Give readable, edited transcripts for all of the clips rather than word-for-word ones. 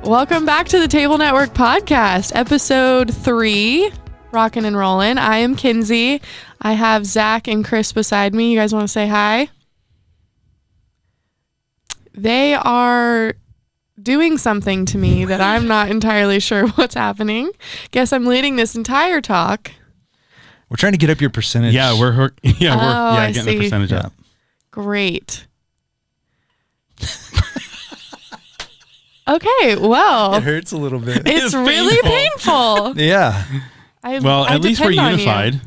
Welcome back to the Table Network Podcast, episode 3, rockin' and rollin'. I am Kenzie. I have Zach and Chris beside me. You guys want to say hi? They are doing something to me that I'm not entirely sure what's happening. Guess I'm leading this entire talk. We're trying to get up your percentage. I Getting see. the percentage up. Great. Okay, well, It hurts a little bit. it's really painful. Yeah. At least we're depend on you. unified.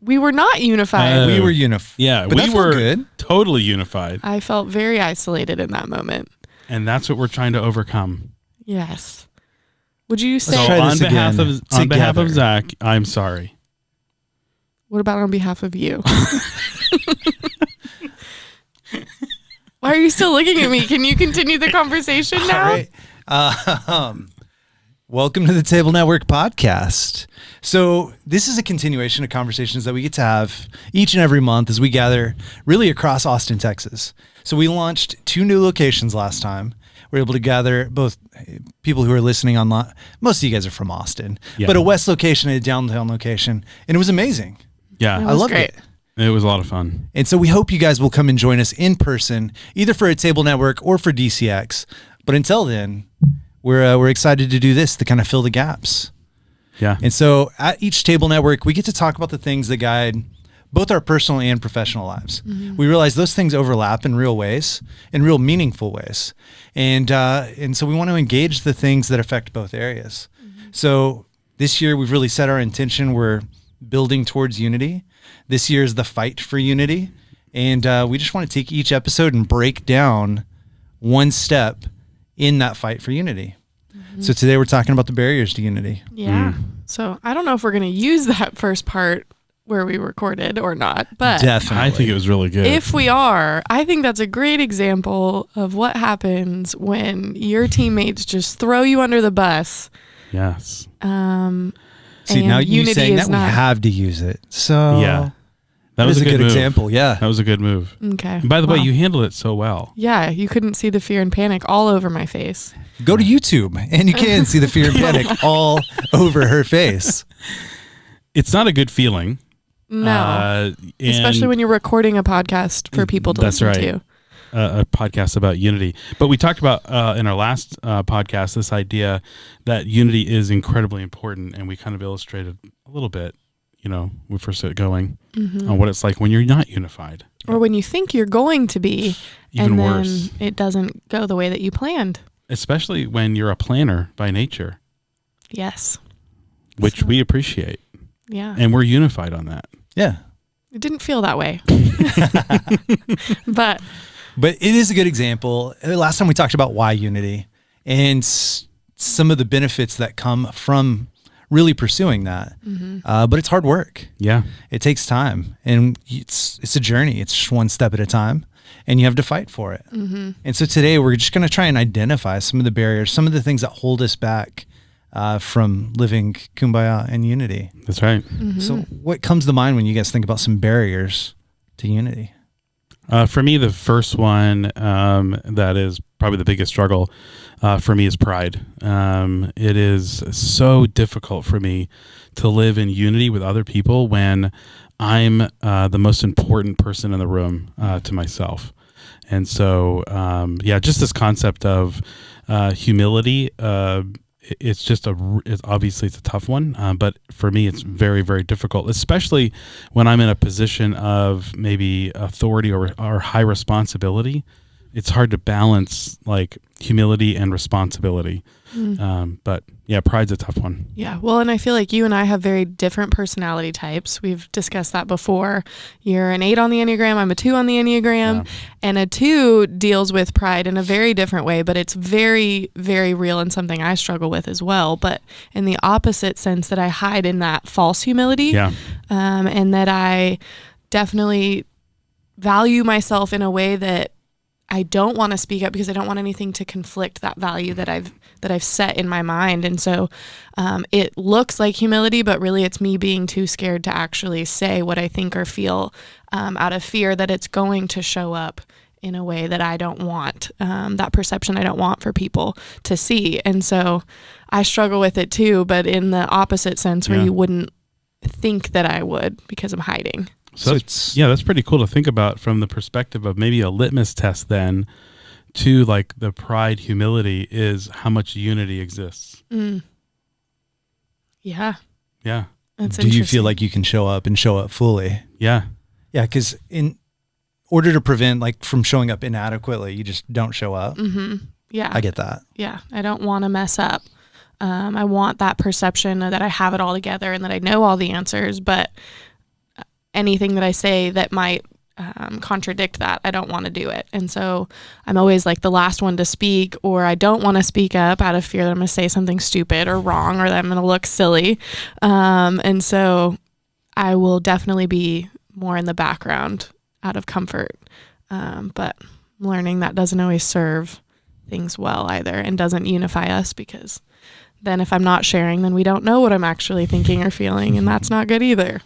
We were not unified. We were unified. Yeah, But we that felt were good. totally unified. I felt very isolated in that moment. And that's what we're trying to overcome. Yes. Would you So say, try on this behalf again of together. Zach, I'm sorry. what about on behalf of you? Why are you still looking at me? Can you continue the conversation now? All right. Welcome to the Table Network Podcast. So this is a continuation of conversations that we get to have each and every month as we gather really across Austin, Texas. So we launched 2 new locations last time. We're able to gather both people who are listening online. Most of you guys are from Austin, but a west location and a downtown location. And it was amazing. Yeah, I loved great. it. it was a lot of fun. And so we hope you guys will come and join us in person, either for a Table Network or for DCX. But until then, we're excited to do this to kind of fill the gaps. Yeah. And so at each Table Network, we get to talk about the things that guide both our personal and professional lives. Mm-hmm. We realize those things overlap in real ways, in real meaningful ways. And so we want to engage the things that affect both areas. Mm-hmm. So this year, we've really set our intention. We're building towards unity. This year is the fight for unity. And we just want to take each episode and break down one step in that fight for unity. Mm-hmm. So today we're talking about the barriers to unity. Yeah. So I don't know if we're going to use that first part where we recorded or not, but Definitely. I think it was really good. if we are, I think that's a great example of what happens when your teammates just throw you under the bus. Yes. See, and now you unity saying is that not. we have to use it. So Yeah. that was a good move. example. Yeah. That was a good move. Okay. And by the way, Wow. you handled it so well. Yeah, you couldn't see the fear and panic all over my face. Go to YouTube and you can see the fear and panic all over her face. It's not a good feeling. No. Especially when you're recording a podcast for people to That's listen right. to. A podcast about unity. But we talked about in our last podcast this idea that unity is incredibly important, and we kind of illustrated a little bit, when we first got going, on what it's like when you're not unified. Or when you think you're going to be, Even and worse. then it doesn't go the way that you planned. Especially when you're a planner by nature, Yes. which we appreciate, Yeah. and we're unified on that. Yeah. It didn't feel that way. But But it is a good example. Last time we talked about why unity and some of the benefits that come from really pursuing that. But it's hard work. Yeah. It takes time, and it's a journey. It's just one step at a time, and you have to fight for it. And so today we're just going to try and identify some of the barriers, some of the things that hold us back from living kumbaya and unity. That's right. So what comes to mind when you guys think about some barriers to unity? For me, the first one that is probably the biggest struggle for me is pride. It is so difficult for me to live in unity with other people when I'm the most important person in the room to myself. And so, just this concept of humility, it's just obviously it's a tough one, but for me it's very, very difficult, especially when I'm in a position of maybe authority or high responsibility. It's hard to balance like humility and responsibility. But yeah, pride's a tough one. yeah, well, and I feel like you and I have very different personality types. We've discussed that before. You're an 8 on the Enneagram. I'm a 2 on the Enneagram. Yeah. And a 2 deals with pride in a very different way, but it's very, very real and something I struggle with as well. But in the opposite sense that I hide in that false humility. Yeah. And that I definitely value myself in a way that I don't want to speak up because I don't want anything to conflict that value that I've set in my mind. And so it looks like humility, but really it's me being too scared to actually say what I think or feel out of fear that it's going to show up in a way that I don't want, that perception I don't want for people to see. And so I struggle with it too, but in the opposite sense where you wouldn't think that I would because I'm hiding. So that's pretty cool to think about from the perspective of maybe a litmus test then to like the pride humility is how much unity exists. Yeah. Yeah. That's Do you feel like you can show up and show up fully? Yeah. Yeah, because in order to prevent like from showing up inadequately, you just don't show up. Yeah. I get that. Yeah. I don't want to mess up. I want that perception that I have it all together and that I know all the answers, but anything that I say that might contradict that, I don't want to do it. And so I'm always like the last one to speak, or I don't want to speak up out of fear that I'm going to say something stupid or wrong, or that I'm going to look silly. And so I will definitely be more in the background out of comfort. But learning that doesn't always serve things well either, and doesn't unify us, because then if I'm not sharing, then we don't know what I'm actually thinking or feeling, and that's not good either.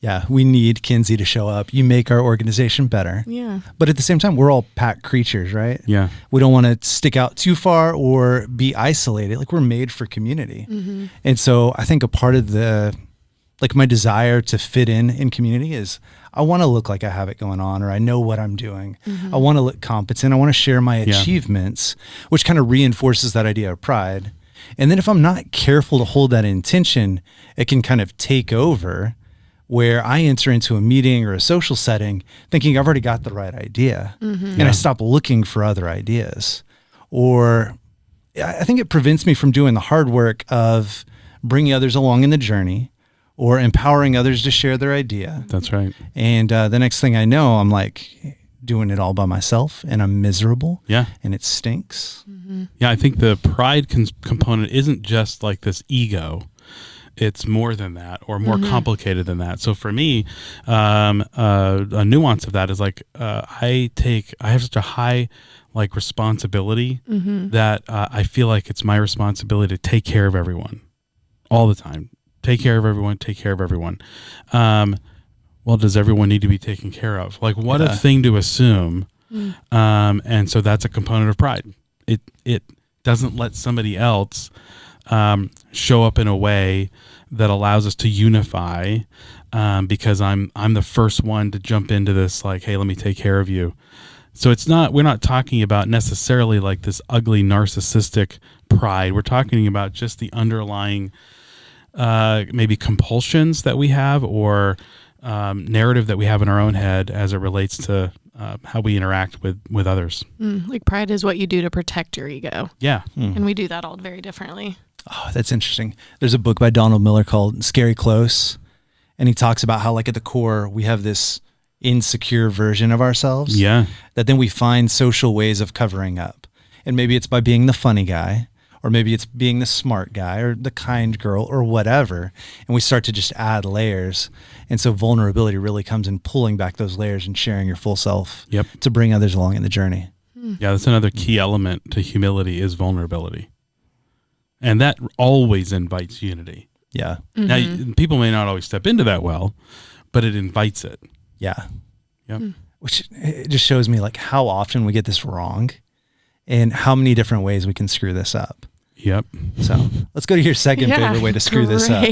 Yeah, we need Kenzie to show up. You make our organization better. Yeah. But at the same time, we're all pack creatures, right? Yeah. We don't want to stick out too far or be isolated. Like, we're made for community. And so I think a part of my desire to fit in community is I want to look like I have it going on, or I know what I'm doing. I want to look competent. I want to share my achievements, which kind of reinforces that idea of pride. And then if I'm not careful to hold that intention, it can kind of take over, where I enter into a meeting or a social setting thinking I've already got the right idea, and I stop looking for other ideas. Or I think it prevents me from doing the hard work of bringing others along in the journey or empowering others to share their idea. That's right. And the next thing I know, I'm like doing it all by myself, and I'm miserable. Yeah. And it stinks. Yeah, I think the pride component isn't just like this ego. It's more than that, or more complicated than that. So for me, a nuance of that is like I have such a high like responsibility that I feel like it's my responsibility to take care of everyone all the time. Take care of everyone. Take care of everyone. Well, does everyone need to be taken care of? Like, what a thing to assume. And so that's a component of pride. It doesn't let somebody else show up in a way that allows us to unify, because I'm the first one to jump into this, like, hey, let me take care of you. So we're not talking about necessarily like this ugly narcissistic pride. We're talking about just the underlying maybe compulsions that we have, or narrative that we have in our own head as it relates to how we interact with others. Like, pride is what you do to protect your ego. Yeah. And we do that all very differently. Oh, that's interesting. There's a book by Donald Miller called Scary Close, and he talks about how, like, at the core, we have this insecure version of ourselves. Yeah. That then we find social ways of covering up. And maybe it's by being the funny guy, or maybe it's being the smart guy, or the kind girl, or whatever. And we start to just add layers. And so vulnerability really comes in pulling back those layers and sharing your full self to bring others along in the journey. Yeah, that's another key element to humility, is vulnerability. And that always invites unity. Yeah. Now, people may not always step into that well, but it invites it. Yeah. Yep. Which, it just shows me like how often we get this wrong and how many different ways we can screw this up. Yep. So let's go to your second favorite way to screw this up.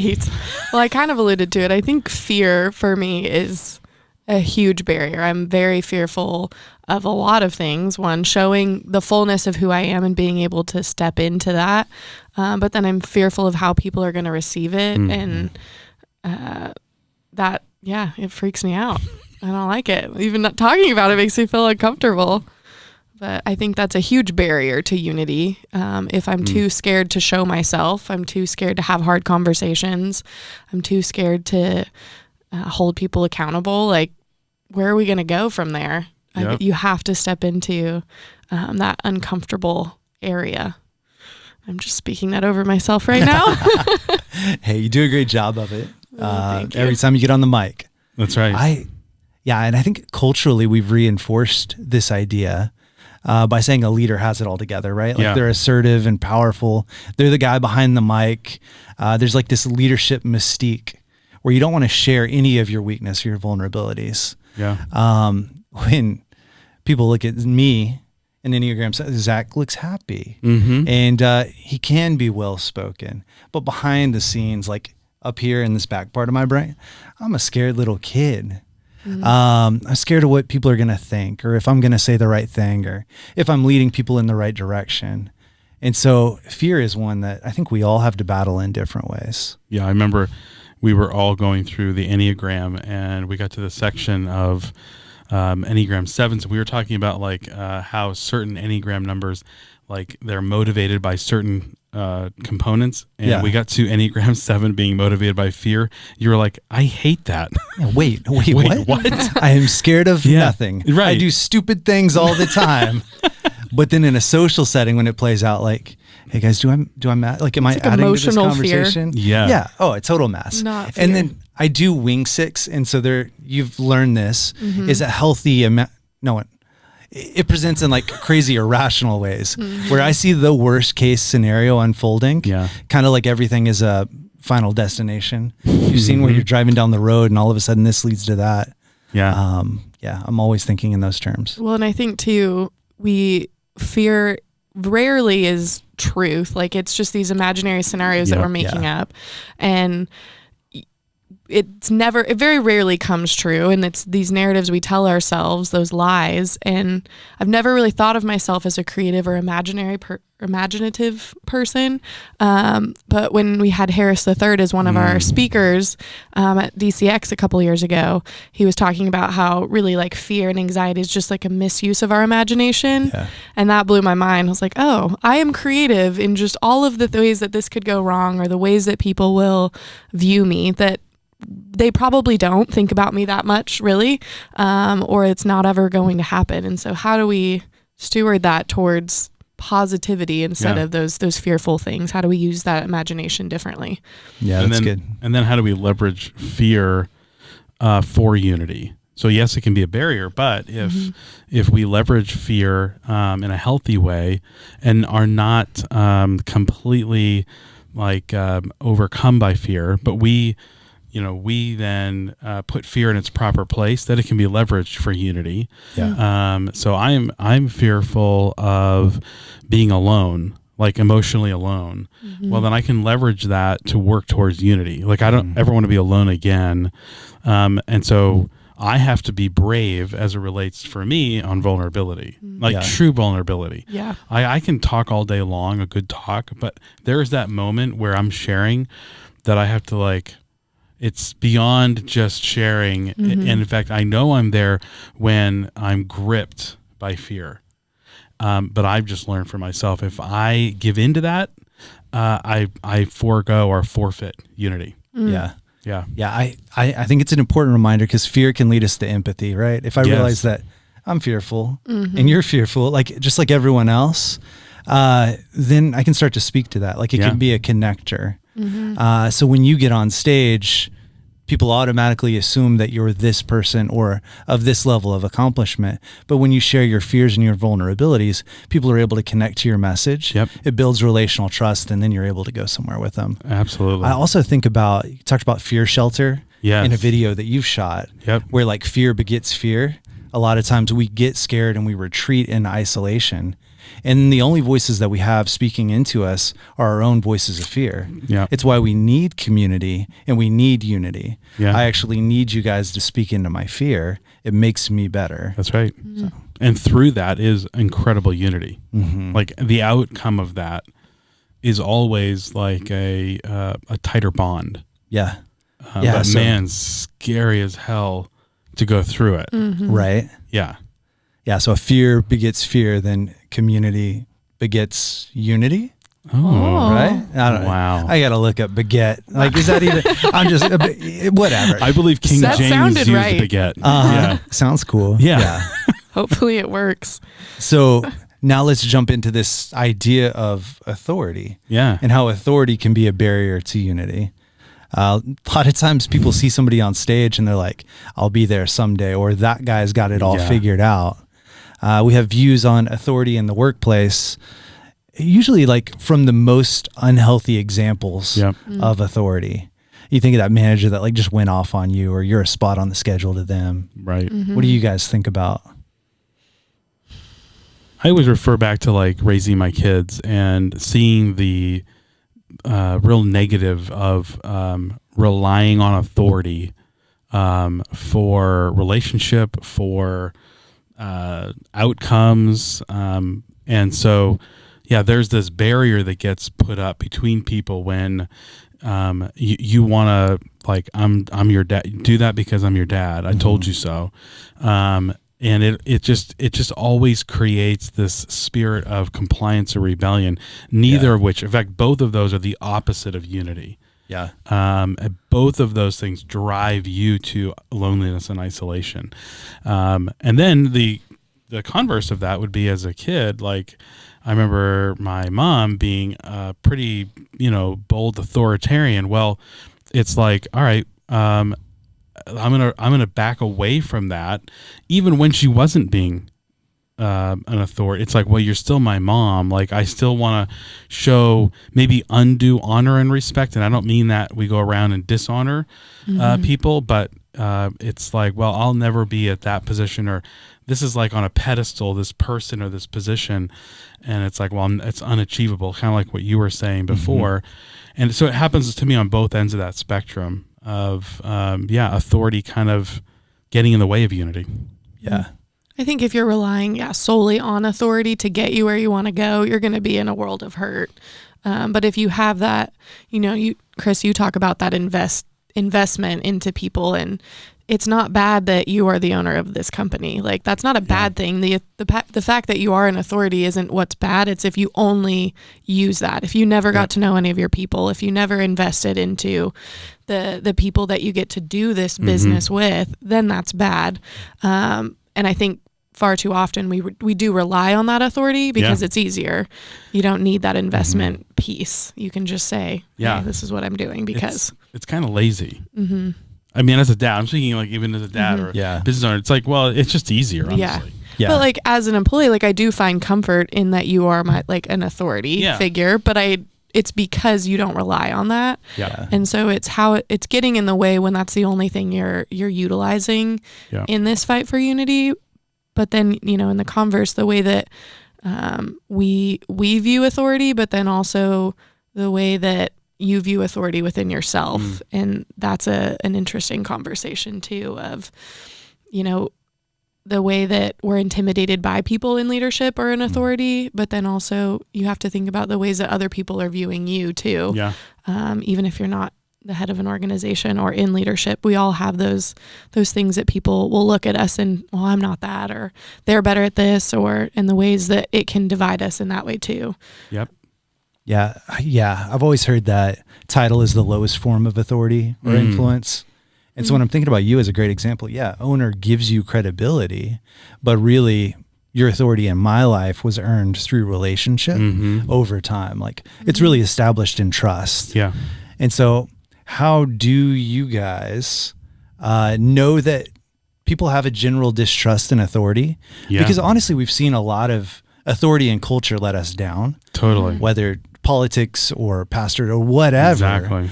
Well, I kind of alluded to it. I think fear for me is a huge barrier. I'm very fearful of a lot of things. One, showing the fullness of who I am and being able to step into that. But then I'm fearful of how people are going to receive it. And that, it freaks me out. I don't like it. Even not talking about it makes me feel uncomfortable. But I think that's a huge barrier to unity. If I'm too scared to show myself, I'm too scared to have hard conversations, I'm too scared to hold people accountable, like, where are we going to go from there? Yep. You have to step into that uncomfortable area. I'm just speaking that over myself right now. Hey, you do a great job of it. Thank you. Every time you get on the mic. That's right. And I think culturally we've reinforced this idea by saying a leader has it all together, right? Like, they're assertive and powerful. They're the guy behind the mic. There's like this leadership mystique where you don't want to share any of your weakness or your vulnerabilities. Yeah. When people look at me and Enneagram, Zach looks happy, Mm-hmm. and he can be well spoken, but behind the scenes, like up here in this back part of my brain, I'm a scared little kid. I'm scared of what people are going to think, or if I'm going to say the right thing, or if I'm leading people in the right direction. And so fear is one that I think we all have to battle in different ways. Yeah, I remember we were all going through the Enneagram, and we got to the section of Enneagram 7. So we were talking about like how certain Enneagram numbers, like they're motivated by certain components. And we got to Enneagram 7 being motivated by fear. You were like, I hate that. Yeah, wait, what? I am scared of nothing. Right. I do stupid things all the time. But then in a social setting, when it plays out like, hey guys, do I mad? Like, am I like adding to this emotional fear. conversation? Yeah. Yeah. Oh, a total mess. Not fear. And then I do wing 6. And so there, you've learned this is a healthy, it presents in like crazy irrational ways where I see the worst case scenario unfolding. Yeah. Kind of like everything is a final destination. You've seen where you're driving down the road and all of a sudden this leads to that. Yeah. I'm always thinking in those terms. Well, and I think too, fear rarely is truth. Like, it's just these imaginary scenarios that we're making up, and it very rarely comes true. And it's these narratives we tell ourselves, those lies. And I've never really thought of myself as a creative or imaginative person. But when we had Harris III as one of our speakers at DCX a couple years ago, he was talking about how really like fear and anxiety is just like a misuse of our imagination. Yeah. And that blew my mind. I was like, oh, I am creative in just all of the ways that this could go wrong, or the ways that people will view me, that they probably don't think about me that much, really, or it's not ever going to happen. And so how do we steward that towards positivity instead of those fearful things? How do we use that imagination differently? Yeah, that's good. And then how do we leverage fear for unity? So yes, it can be a barrier, but if we leverage fear in a healthy way and are not completely like overcome by fear, but we then put fear in its proper place, that it can be leveraged for unity. Yeah. So I'm fearful of being alone, like emotionally alone. Well, then I can leverage that to work towards unity. Like, I don't ever want to be alone again. And so I have to be brave as it relates for me on vulnerability, like true vulnerability. Yeah. I can talk all day long, a good talk, but there's that moment where I'm sharing that I have to like, it's beyond just sharing. And in fact, I know I'm there when I'm gripped by fear. But I've just learned for myself, if I give into that, I forego or forfeit unity. Yeah. Yeah. Yeah. I think it's an important reminder, because fear can lead us to empathy, right? If I realize that I'm fearful and you're fearful, like just like everyone else, then I can start to speak to that. Like, it can be a connector. So when you get on stage, people automatically assume that you're this person or of this level of accomplishment. But when you share your fears and your vulnerabilities, people are able to connect to your message. Yep. It builds relational trust, and then you're able to go somewhere with them. Absolutely. I also think about, you talked about fear shelter in a video that you've shot, where like fear begets fear. A lot of times we get scared and we retreat in isolation. And the only voices that we have speaking into us are our own voices of fear. Yeah. It's why we need community and we need unity. Yeah. I actually need you guys to speak into my fear. It makes me better. That's right. And through that is incredible unity. Like, the outcome of that is always like a tighter bond. Yeah. But man, scary as hell to go through it. Right. Yeah. Yeah. So if fear begets fear, then community begets unity. Oh, right. I don't know. Wow. I got to look up beget. Like, is that even, I'm just, whatever. I believe King That James sounded used right. beget. Yeah. Sounds cool. Yeah. Hopefully it works. So now let's jump into this idea of authority. Yeah. And how authority can be a barrier to unity. A lot of times people see somebody on stage and they're like, I'll be there someday, or that guy's got it all figured out. We have views on authority in the workplace, usually like from the most unhealthy examples of authority. You think of that manager that like just went off on you, or you're a spot on the schedule to them. Right. What do you guys think about? I always refer back to like raising my kids and seeing the real negative of relying on authority for relationship, for outcomes. And so, yeah, there's this barrier that gets put up between people when you want to, like, I'm your dad. Do that because I'm your dad. I told you so. And it just always creates this spirit of compliance or rebellion, neither of which, in fact, both of those are the opposite of unity. Yeah. And both of those things drive you to loneliness and isolation. And then the converse of that would be, as a kid, like, I remember my mom being a pretty, bold authoritarian. Well, it's like, all right, I'm gonna back away from that, even when she wasn't being an authority. It's like, well, you're still my mom. Like, I still want to show maybe undue honor and respect, and I don't mean that we go around and dishonor people, but it's like, well, I'll never be at that position, or this is like on a pedestal, this person or this position, and it's like, well, it's unachievable, kind of like what you were saying before. And so it happens to me on both ends of that spectrum of authority kind of getting in the way of unity. Yeah. I think if you're relying solely on authority to get you where you want to go, you're going to be in a world of hurt. But if you have that, Chris, you talk about that investment into people, and it's not bad that you are the owner of this company. Like, that's not a bad thing. The fact that you are an authority isn't what's bad. It's if you only use that. If you never got to know any of your people, if you never invested into the people that you get to do this business with, then that's bad. And I think far too often we do rely on that authority because it's easier. You don't need that investment piece. You can just say, hey, this is what I'm doing, because it's kind of lazy. I mean, as a dad, I'm thinking, like, even as a dad or a business owner, it's like, well, it's just easier, honestly. Yeah. But like, as an employee, like, I do find comfort in that you are an authority figure, but it's because you don't rely on that. Yeah. And so it's getting in the way when that's the only thing you're utilizing in this fight for unity. But then, in the converse, the way that we view authority, but then also the way that you view authority within yourself. And that's an interesting conversation too, of, the way that we're intimidated by people in leadership or in authority, but then also you have to think about the ways that other people are viewing you too. Yeah. Even if you're not the head of an organization or in leadership, we all have those things that people will look at us and, well, I'm not that, or they're better at this, or in the ways that it can divide us in that way too. Yep. Yeah. I've always heard that title is the lowest form of authority or influence. And so when I'm thinking about you as a great example, owner gives you credibility, but really your authority in my life was earned through relationship over time. Like, it's really established in trust. Yeah. And so how do you guys know that people have a general distrust in authority? Yeah. Because honestly, we've seen a lot of authority and culture let us down. Totally. Whether politics or pastor or whatever. Exactly.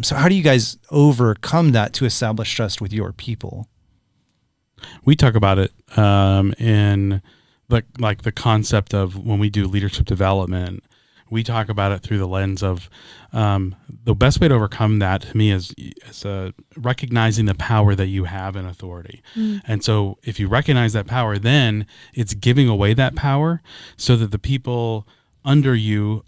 So how do you guys overcome that to establish trust with your people? We talk about it in the concept of when we do leadership development. We talk about it through the lens of the best way to overcome that, to me, is recognizing the power that you have in authority. And so if you recognize that power, then it's giving away that power so that the people under you,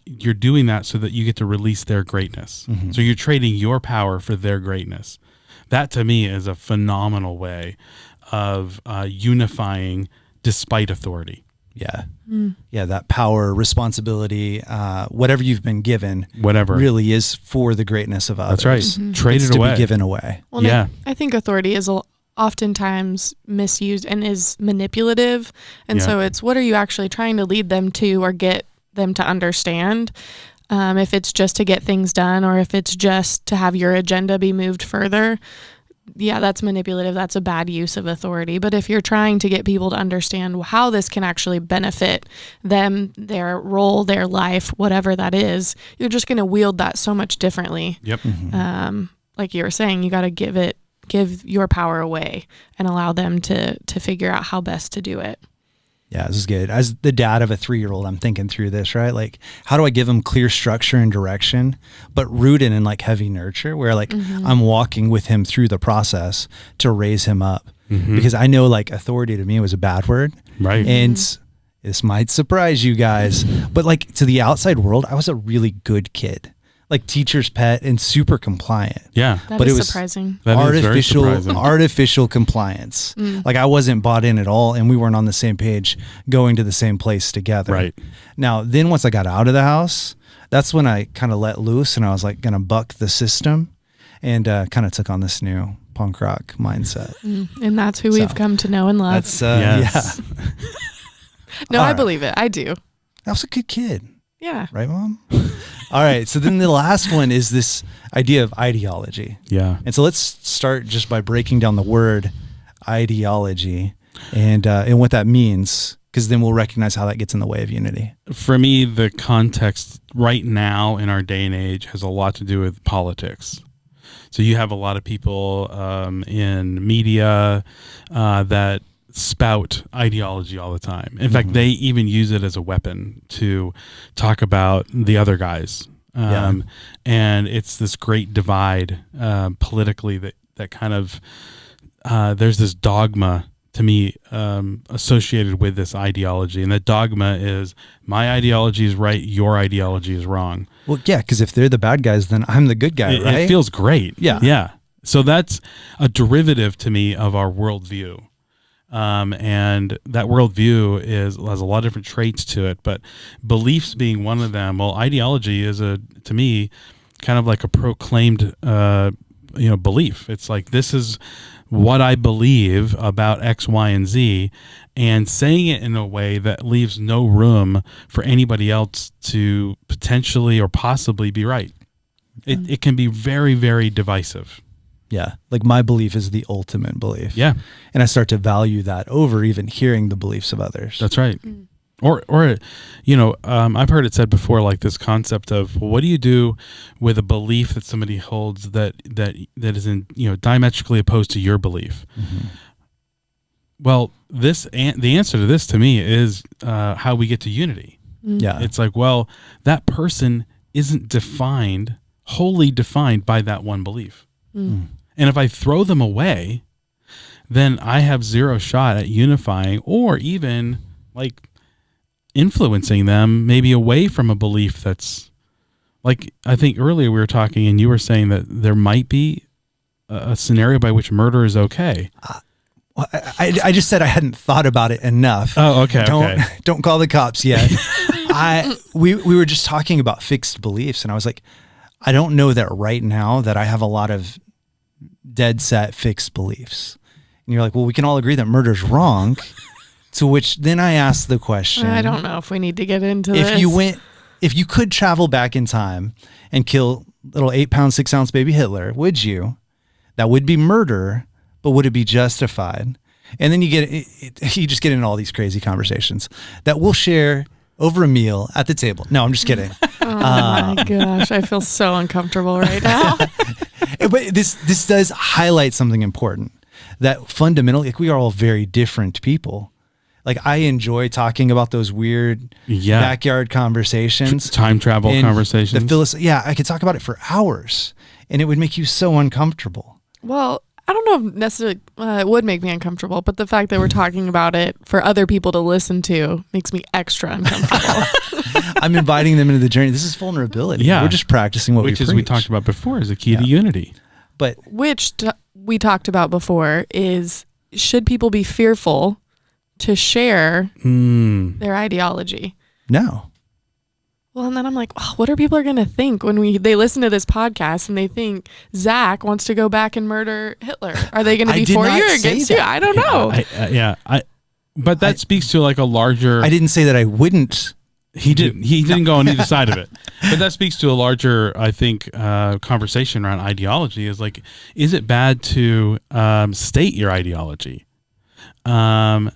you're doing that so that you get to release their greatness. So you're trading your power for their greatness. That, to me, is a phenomenal way of unifying despite authority. Yeah. Yeah. That power, responsibility, whatever you've been given, really is for the greatness of others. That's right. Trade it's it away. To be given away. Well, I think authority is oftentimes misused and is manipulative. And so it's, what are you actually trying to lead them to or get them to understand? If it's just to get things done, or if it's just to have your agenda be moved further, that's manipulative. That's a bad use of authority. But if you're trying to get people to understand how this can actually benefit them, their role, their life, whatever that is, you're just going to wield that so much differently. Yep. Like you were saying, you got to give your power away and allow them to figure out how best to do it. Yeah, this is good. As the dad of a 3-year-old, I'm thinking through this, right? Like, how do I give him clear structure and direction, but rooted in like heavy nurture, where like I'm walking with him through the process to raise him up? Because I know like authority to me was a bad word. Right. And this might surprise you guys, but like to the outside world, I was a really good kid, like teacher's pet and super compliant. Yeah. But it was surprising. That is very surprising. Artificial compliance. Like I wasn't bought in at all, and we weren't on the same page going to the same place together. Right. Now, then once I got out of the house, that's when I kind of let loose, and I was like going to buck the system, and kind of took on this new punk rock mindset. And that's who we've come to know and love. That's Yes. yeah. No, All I right. believe it. I do. I was a good kid. Yeah. Right, Mom? All right. So then the last one is this idea of ideology. Yeah. And so let's start just by breaking down the word ideology and what that means, because then we'll recognize how that gets in the way of unity. For me, the context right now in our day and age has a lot to do with politics. So you have a lot of people in media that spout ideology all the time. In fact, they even use it as a weapon to talk about the other guys. And it's this great divide politically that kind of, there's this dogma to me associated with this ideology. And that dogma is my ideology is right, your ideology is wrong. Well, yeah, because if they're the bad guys, then I'm the good guy, right? It feels great. Yeah. Yeah. So that's a derivative to me of our worldview. And that worldview has a lot of different traits to it, but beliefs being one of them. Well, ideology is to me, kind of like a proclaimed, belief. It's like, this is what I believe about X, Y, and Z, and saying it in a way that leaves no room for anybody else to potentially or possibly be right. It can be very, very divisive. Yeah. Like my belief is the ultimate belief. Yeah. And I start to value that over even hearing the beliefs of others. That's right. Or I've heard it said before, like this concept of, well, what do you do with a belief that somebody holds that is in, diametrically opposed to your belief? Well, the answer to this to me is how we get to unity. Yeah. It's like, well, that person isn't wholly defined by that one belief. And if I throw them away, then I have zero shot at unifying or even like influencing them maybe away from a belief that's like, I think earlier we were talking and you were saying that there might be a scenario by which murder is okay. Well, I just said I hadn't thought about it enough. Oh, okay. Don't call the cops yet. We were just talking about fixed beliefs, and I was like, I don't know that right now that I have a lot of dead set fixed beliefs. And you're like, well, we can all agree that murder's wrong. To which then I asked the question, I don't know if we need to get into this. If you could travel back in time and kill little 8-pound, 6-ounce baby Hitler, would you? That would be murder, but would it be justified? And then you just get into all these crazy conversations that we'll share over a meal at the table. No, I'm just kidding. Oh my gosh, I feel so uncomfortable right now. But this does highlight something important, that fundamentally, like, we are all very different people. Like, I enjoy talking about those weird backyard conversations, time travel conversations. I could talk about it for hours, and it would make you so uncomfortable. Well, I don't know if necessarily it would make me uncomfortable, but the fact that we're talking about it for other people to listen to makes me extra uncomfortable. I'm inviting them into the journey. This is vulnerability. Yeah. We're just practicing what we preach. We talked about before, is a key to unity. But we talked about before is, should people be fearful to share their ideology? No. Well, and then I'm like, oh, what are people going to think when they listen to this podcast and they think Zach wants to go back and murder Hitler? Are they going to be for you or against you? I don't know. But that speaks to like a larger. I didn't say that I wouldn't. He didn't go on either side of it. But that speaks to a larger, I think, conversation around ideology. Is like, is it bad to state your ideology? How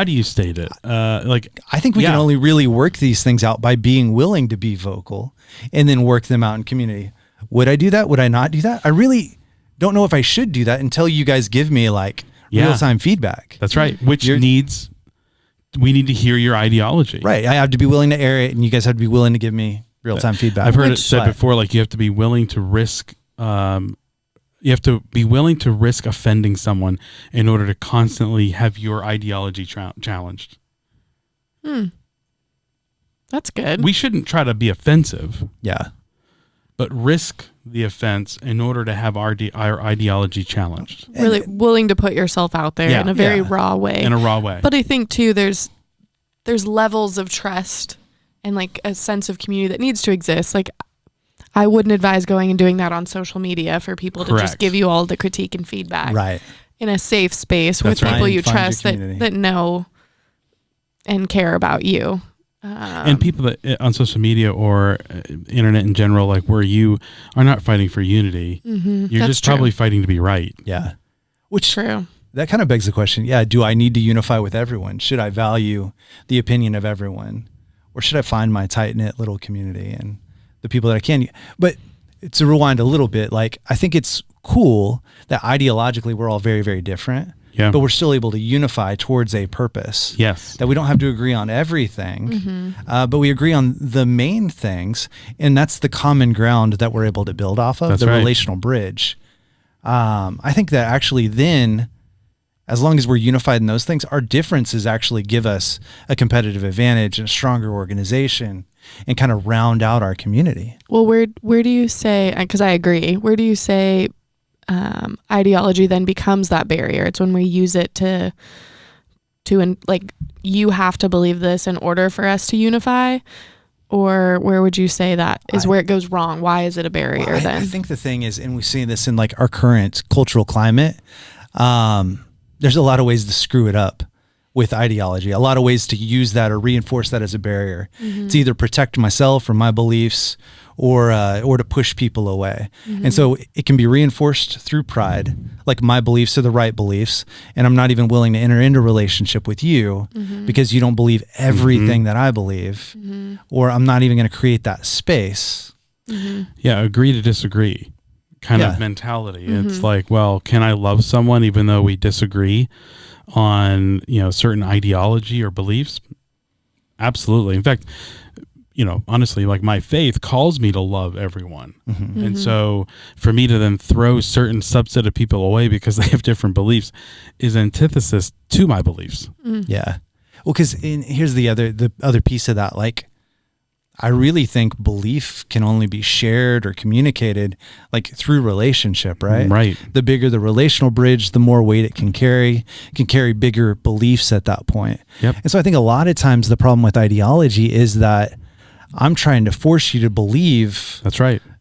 do you state it? I think we can only really work these things out by being willing to be vocal and then work them out in community. Would I do that? Would I not do that? I really don't know if I should do that until you guys give me real-time feedback. That's right. Which needs we need to hear your ideology. Right. I have to be willing to air it, and you guys have to be willing to give me real-time feedback. I've heard it said before, like you have to be willing to risk. You have to be willing to risk offending someone in order to constantly have your ideology challenged. That's good. We shouldn't try to be offensive. Yeah. But risk the offense in order to have our ideology challenged. Really willing to put yourself out there in a very raw way. In a raw way. But I think too, there's levels of trust and like a sense of community that needs to exist. Like I wouldn't advise going and doing that on social media for people to just give you all the critique and feedback. Right. In a safe space with people you trust that know and care about you. And people that on social media or internet in general, like where you are not fighting for unity, you're just probably fighting to be right. Yeah. Which that kind of begs the question. Yeah. Do I need to unify with everyone? Should I value the opinion of everyone, or should I find my tight knit little community and the people that I can? But to rewind a little bit, like I think it's cool that ideologically we're all very, very different. Yeah. But we're still able to unify towards a purpose. Yes. That we don't have to agree on everything, but we agree on the main things. And that's the common ground that we're able to build off of, relational bridge. I think that actually then, as long as we're unified in those things, our differences actually give us a competitive advantage and a stronger organization and kind of round out our community. Well, where do you say, because I agree, where do you say ideology then becomes that barrier? It's when we use it to like, you have to believe this in order for us to unify, or where would you say that is where it goes wrong? Why is it a barrier then? I think the thing is, and we see this in like our current cultural climate, there's a lot of ways to screw it up with ideology, a lot of ways to use that or reinforce that as a barrier to either protect myself or my beliefs, or to push people away. And so it can be reinforced through pride, like my beliefs are the right beliefs, and I'm not even willing to enter into a relationship with you because you don't believe everything that I believe, or I'm not even going to create that space. Yeah, agree to disagree kind of mentality. It's like, well, can I love someone even though we disagree on, certain ideology or beliefs? Absolutely. In fact, honestly, like my faith calls me to love everyone. And so for me to then throw certain subset of people away because they have different beliefs is antithesis to my beliefs. Yeah. Well, because here's the other piece of that. Like, I really think belief can only be shared or communicated like through relationship, right? Right. The bigger the relational bridge, the more weight it can carry bigger beliefs at that point. Yep. And so I think a lot of times the problem with ideology is that I'm trying to force you to believe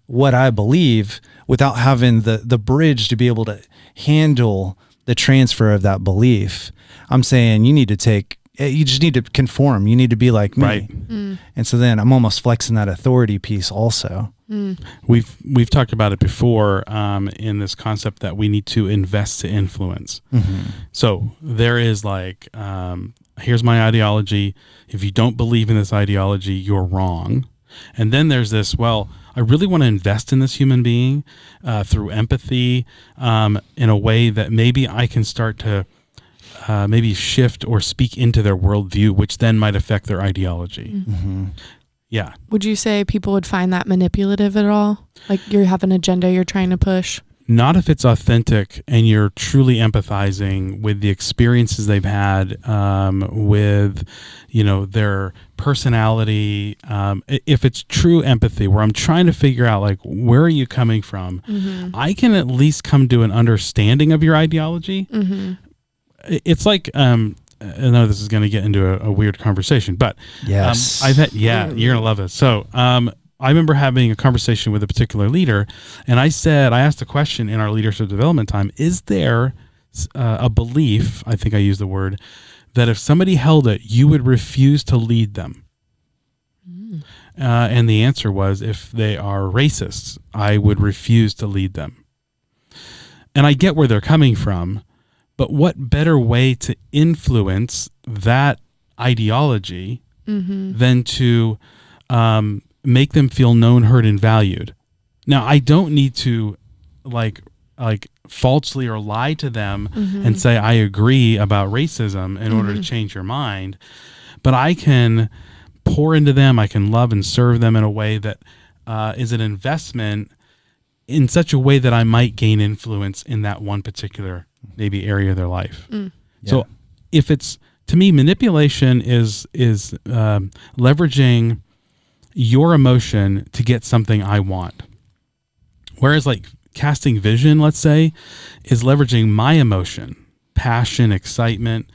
what I believe without having the bridge to be able to handle the transfer of that belief. I'm saying you just need to conform. You need to be like me. Right. And so then I'm almost flexing that authority piece also. We've talked about it before in this concept that we need to invest to influence. So there is like, here's my ideology. If you don't believe in this ideology, you're wrong. And then there's this, well, I really want to invest in this human being through empathy in a way that maybe I can start to maybe shift or speak into their worldview, which then might affect their ideology. Yeah. Would you say people would find that manipulative at all? Like you have an agenda you're trying to push? Not if it's authentic and you're truly empathizing with the experiences they've had, with, their personality. If it's true empathy where I'm trying to figure out like, where are you coming from? I can at least come to an understanding of your ideology. It's like, I know this is going to get into a weird conversation, but yes, you're going to love it. So, I remember having a conversation with a particular leader, and I asked a question in our leadership development time: is there a belief? I think I used the word that if somebody held it, you would refuse to lead them. And the answer was, if they are racists, I would refuse to lead them. And I get where they're coming from. But what better way to influence that ideology than to make them feel known, heard, and valued? Now, I don't need to like like falsely or lie to them Mm-hmm. and say I agree about racism in order to change your mind, but I can pour into them. I can love and serve them in a way that is an investment in such a way that I might gain influence in that one particular maybe area of their life. Mm. So if it's, to me, manipulation is leveraging your emotion to get something I want. Whereas like casting vision, let's say, is leveraging my emotion, passion, excitement,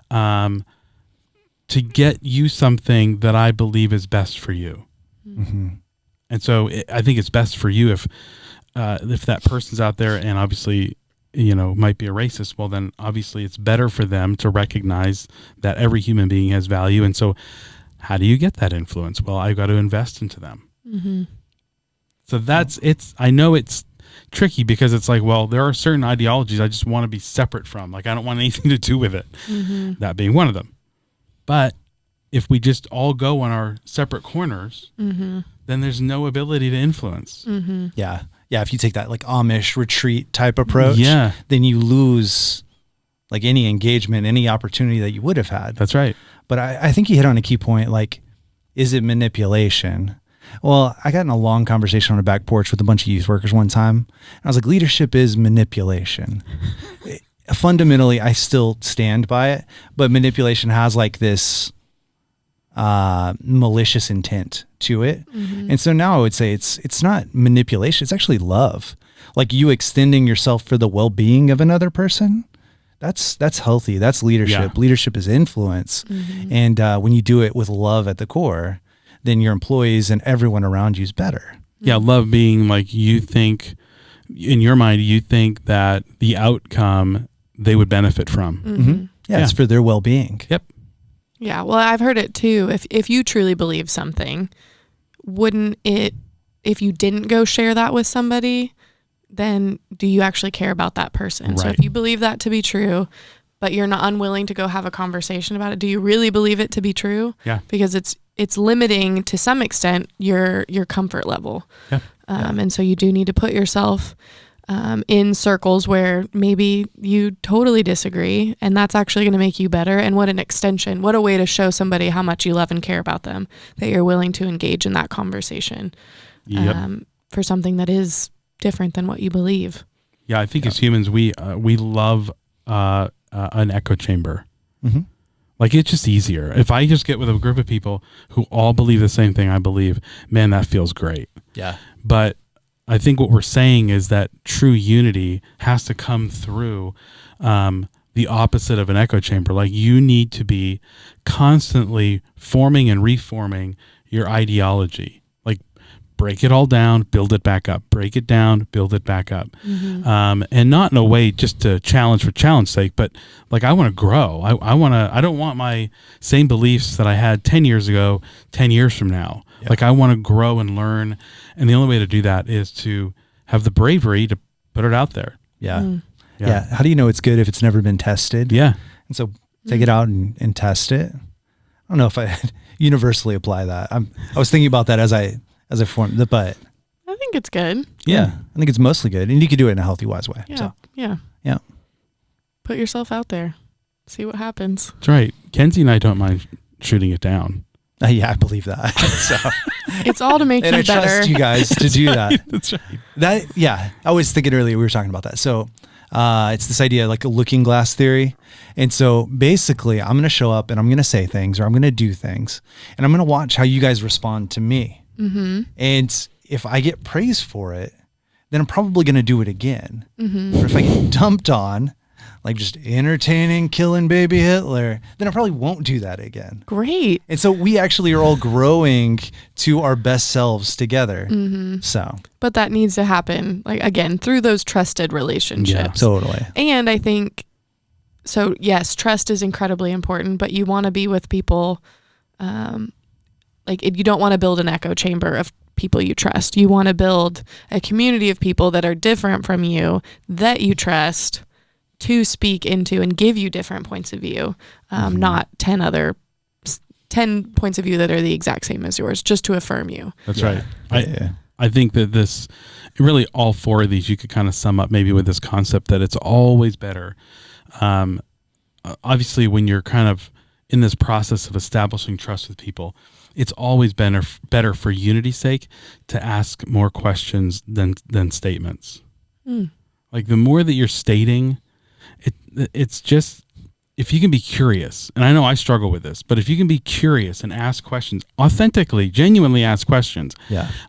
to get you something that I believe is best for you. Mm-hmm. And so I think it's best for you if that person's out there and obviously, might be a racist, well, then obviously it's better for them to recognize that every human being has value. And so how do you get that influence? Well, I've got to invest into them. Mm-hmm. So I know it's tricky because it's like, well, there are certain ideologies I just want to be separate from. Like, I don't want anything to do with it. Mm-hmm. That being one of them. But if we just all go on our separate corners, Mm-hmm. then there's no ability to influence. Mm-hmm. Yeah. If you take that like Amish retreat type approach, then you lose like any engagement, any opportunity that you would have had. That's right. But I think you hit on a key point. Like, is it manipulation? Well, I got in a long conversation on a back porch with a bunch of youth workers one time. And I was like, leadership is manipulation. Fundamentally, I still stand by it, but manipulation has like this malicious intent to it. Mm-hmm. And so now I would say it's not manipulation, it's actually love. Like you extending yourself for the well-being of another person. That's healthy. That's leadership. Yeah. Leadership is influence. Mm-hmm. And when you do it with love at the core, then your employees and everyone around you is better. Yeah, love being like, you think, in your mind, you think that the outcome they would benefit from. Mm-hmm. Yeah, it's for their well-being. Yep. Yeah, well, I've heard it too. If you truly believe something, wouldn't it, if you didn't go share that with somebody, then do you actually care about that person? So Right. if you believe that to be true, but you're not unwilling to go have a conversation about it, do you really believe it to be true? Yeah. Because it's limiting to some extent your comfort level. Yeah. And so you do need to put yourself in circles where maybe you totally disagree, and that's actually going to make you better. And what an extension, what a way to show somebody how much you love and care about them, that you're willing to engage in that conversation Yep. for something that is different than what you believe. Yeah, I think as humans, we love an echo chamber. Mm-hmm. Like, it's just easier. If I just get with a group of people who all believe the same thing I believe, man, that feels great. Yeah. But I think what we're saying is that true unity has to come through the opposite of an echo chamber. Like, you need to be constantly forming and reforming your ideology. Like, break it all down, build it back up. Break it down, build it back up. Mm-hmm. And not in a way just to challenge for challenge sake, but like, I want to grow. I don't want my same beliefs that I had 10 years ago, 10 years from now. Yeah. Like, I want to grow and learn. And the only way to do that is to have the bravery to put it out there. Yeah. Mm. Yeah. How do you know it's good if it's never been tested? Yeah. And so take it out and test it. I don't know if I universally apply that. I was thinking about that as I formed the, but I think it's good. yeah, I think it's mostly good, and you can do it in a healthy, wise way. Yeah. So Yeah. yeah. Put yourself out there. See what happens. That's right. Kenzie and I don't mind shooting it down. Yeah, I believe that. So, It's all to make and you I better. trust you guys to do that. That's right. That, yeah, I was thinking earlier, we were talking about that. So it's this idea like a looking glass theory. And so basically I'm going to show up and I'm going to say things, or I'm going to do things, and I'm going to watch how you guys respond to me. Mm-hmm. And if I get praise for it, then I'm probably going to do it again. Mm-hmm. Or if I get dumped on, like just entertaining, killing baby Hitler, then I probably won't do that again. Great. And so we actually are all growing to our best selves together. Mm-hmm. So But that needs to happen, like, again, through those trusted relationships. totally. And I think, so yes, trust is incredibly important, but you want to be with people, you don't want to build an echo chamber of people you trust. You want to build a community of people that are different from you, that you trust, to speak into and give you different points of view, not 10 points of view that are the exact same as yours, just to affirm you. That's Yeah. right. Yeah. I think that this, really all four of these, you could kind of sum up maybe with this concept that it's always better. Obviously, when you're kind of in this process of establishing trust with people, it's always better for unity's sake to ask more questions than statements. Like the more that you're stating, it's just, if you can be curious, and I know I struggle with this, but if you can be curious and ask questions, authentically, genuinely ask questions,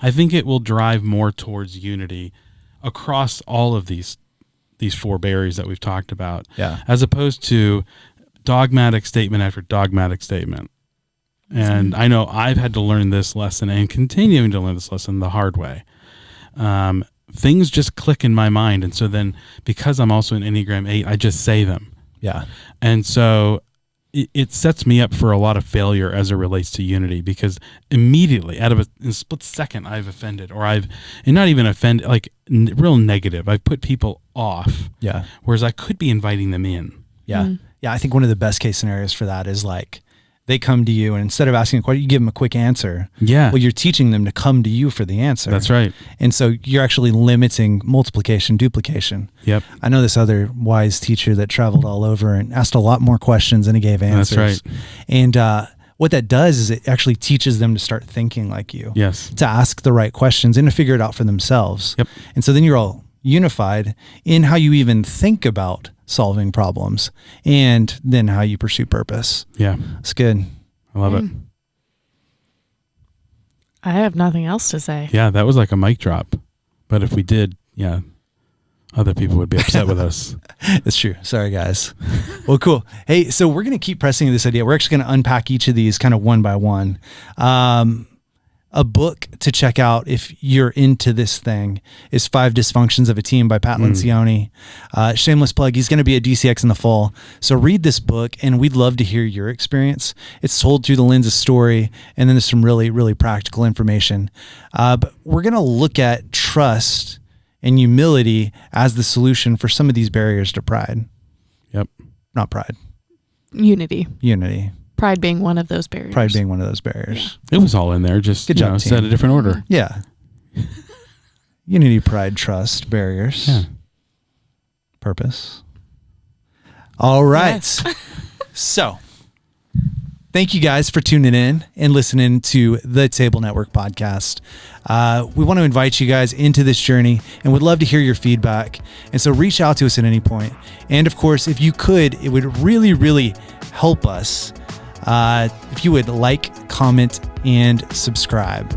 I think it will drive more towards unity across all of these four barriers that we've talked about, as opposed to dogmatic statement after dogmatic statement. And I know I've had to learn this lesson and continuing to learn this lesson the hard way. Things just click in my mind. And so then, because I'm also an Enneagram 8, I just say them. And so it sets me up for a lot of failure as it relates to unity, because immediately, out of in a split second, I've offended, or and not even offended, like real negative. I've put people off. Whereas I could be inviting them in. I think one of the best case scenarios for that is like, they come to you, and instead of asking a question, you give them a quick answer. Well, you're teaching them to come to you for the answer. That's right. And so you're actually limiting multiplication, duplication. I know this other wise teacher that traveled all over and asked a lot more questions than he gave answers. That's right. And what that does is it actually teaches them to start thinking like you. To ask the right questions and to figure it out for themselves. And so then you're all unified in how you even think about solving problems, and then how you pursue purpose. It's good. I love it. I have nothing else to say. That was like a mic drop. But if we did, other people would be upset with us. That's true. Sorry, guys. Well, cool. Hey, so we're going to keep pressing this idea. We're actually going to unpack each of these kind of one by one. A book to check out if you're into this thing is 5 Dysfunctions of a Team by Pat Lencioni. Shameless plug. He's going to be at DCX in the fall. So read this book, and we'd love to hear your experience. It's told through the lens of story, and then there's some really, really practical information. But we're going to look at trust and humility as the solution for some of these barriers to pride. Not pride. Unity. Pride being one of those barriers. It was all in there, just good job, set a different order. Unity, pride, trust, barriers, purpose. All right. So thank you guys for tuning in and listening to the Table Network podcast. We want to invite you guys into this journey and would love to hear your feedback. And so reach out to us at any point. And of course, if you could, it would really, really help us if you would like, comment, and subscribe.